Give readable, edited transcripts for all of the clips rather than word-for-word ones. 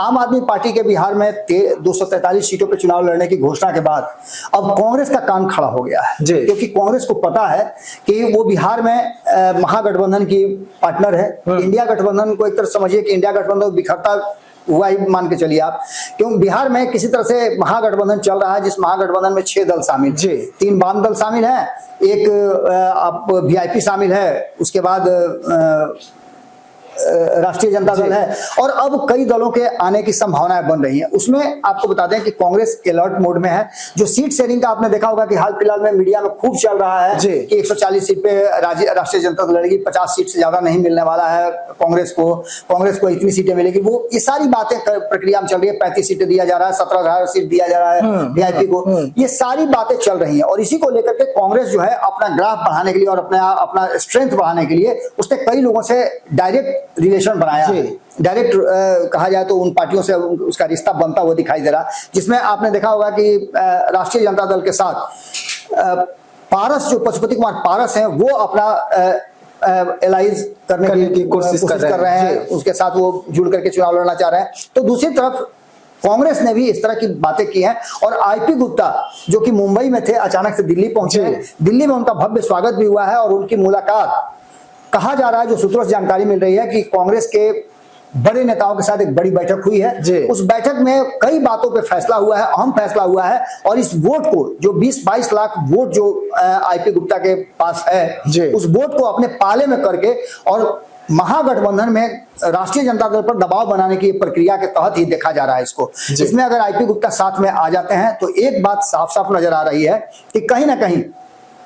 आम आदमी पार्टी के बिहार में 243 सीटों पर चुनाव लड़ने की घोषणा के बाद अब कांग्रेस का कान खड़ा हो गया है, क्योंकि कांग्रेस को पता है कि वो बिहार में महागठबंधन की पार्टनर है। इंडिया गठबंधन को एक तरह समझिए कि इंडिया गठबंधन बिखरता हुआ ही मान के चलिए आप, क्योंकि बिहार में किसी तरह से महागठबंधन चल रहा है, जिस महागठबंधन में 6 दल शामिल, 3 वाम दल शामिल है, एक वीआईपी शामिल है, उसके बाद राष्ट्रीय जनता दल है, और अब कई दलों के आने की संभावनाएं बन रही हैं। उसमें आपको बता दें कि कांग्रेस अलर्ट मोड में है। जो सीट शेयरिंग का आपने देखा होगा कि हाल फिलहाल में मीडिया में खूब चल रहा है कि 140 सीट पे राष्ट्रीय जनता दल लड़ेगी, 50 सीट से ज्यादा नहीं मिलने वाला है कांग्रेस को इतनी सीटें मिलेगी। वो ये सारी बातें प्रक्रिया में चल रही है। 35 सीटें दिया जा रहा है, 17,000 सीट दिया जा रहा है वीआईपी को, ये सारी बातें चल रही है। और इसी को लेकर के कांग्रेस जो है अपना ग्राफ बढ़ाने के लिए और अपना स्ट्रेंथ बढ़ाने के लिए उसने कई लोगों से डायरेक्ट रिलेशन बनाया है। डायरेक्ट कहा जाए तो उन पार्टियों से उसका रिश्ता बनता हुआ दिखाई दे रहा, जिसमें आपने देखा होगा कि राष्ट्रीय जनता दल के साथ पारस, जो पशुपति कुमार पारस हैं, वो अपना एलाइज करने की कोशिश कर रहे हैं, उसके साथ वो जुड़ करके चुनाव लड़ना चाह रहे हैं। तो दूसरी तरफ कांग्रेस ने भी इस तरह की बातें की हैं। और आईपी गुप्ता जो कि मुंबई में थे, अचानक से दिल्ली पहुंचे, दिल्ली में उनका भव्य स्वागत भी हुआ है और उनकी मुलाकात, कहा जा रहा है, जो सूत्रों से जानकारी मिल रही है कि कांग्रेस के बड़े नेताओं के साथ एक बड़ी बैठक हुई है। उस बैठक में कई बातों पे फैसला हुआ है, अहम फैसला हुआ है। और इस वोट को, जो 20-22 लाख वोट जो आईपी गुप्ता के पास है, उस वोट को अपने पाले में करके और महागठबंधन में राष्ट्रीय जनता दल पर दबाव बनाने की प्रक्रिया के तहत ही देखा जा रहा है इसको। इसमें अगर आईपी गुप्ता साथ में आ जाते हैं तो एक बात साफ साफ नजर आ रही है कि कहीं ना कहीं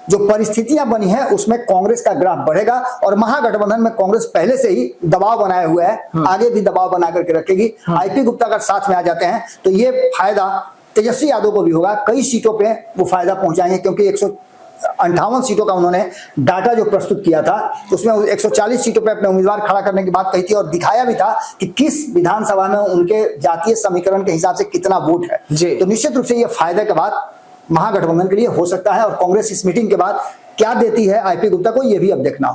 जो परिस्थितियां बनी है उसमें कांग्रेस का ग्राफ बढ़ेगा। और महागठबंधन में कांग्रेस पहले से ही दबाव बनाए हुए है, आगे भी दबाव बना करके रखेगी। आईपी गुप्ता अगर साथ में आ जाते हैं तो ये फायदा तेजस्वी यादव को भी होगा। कई सीटों पे वो फायदा पहुंचाएंगे, क्योंकि 158 सीटों का उन्होंने डाटा जो प्रस्तुत किया था उसमें 140 सीटों पे अपने उम्मीदवार खड़ा करने की बात कही थी और दिखाया भी था कि किस विधानसभा में उनके जातीय समीकरण के हिसाब से कितना वोट है। तो निश्चित रूप से ये फायदे के बाद महागठबंधन के लिए हो सकता है। और कांग्रेस इस मीटिंग के बाद क्या देती है आईपी गुप्ता को, यह भी अब देखना होगा।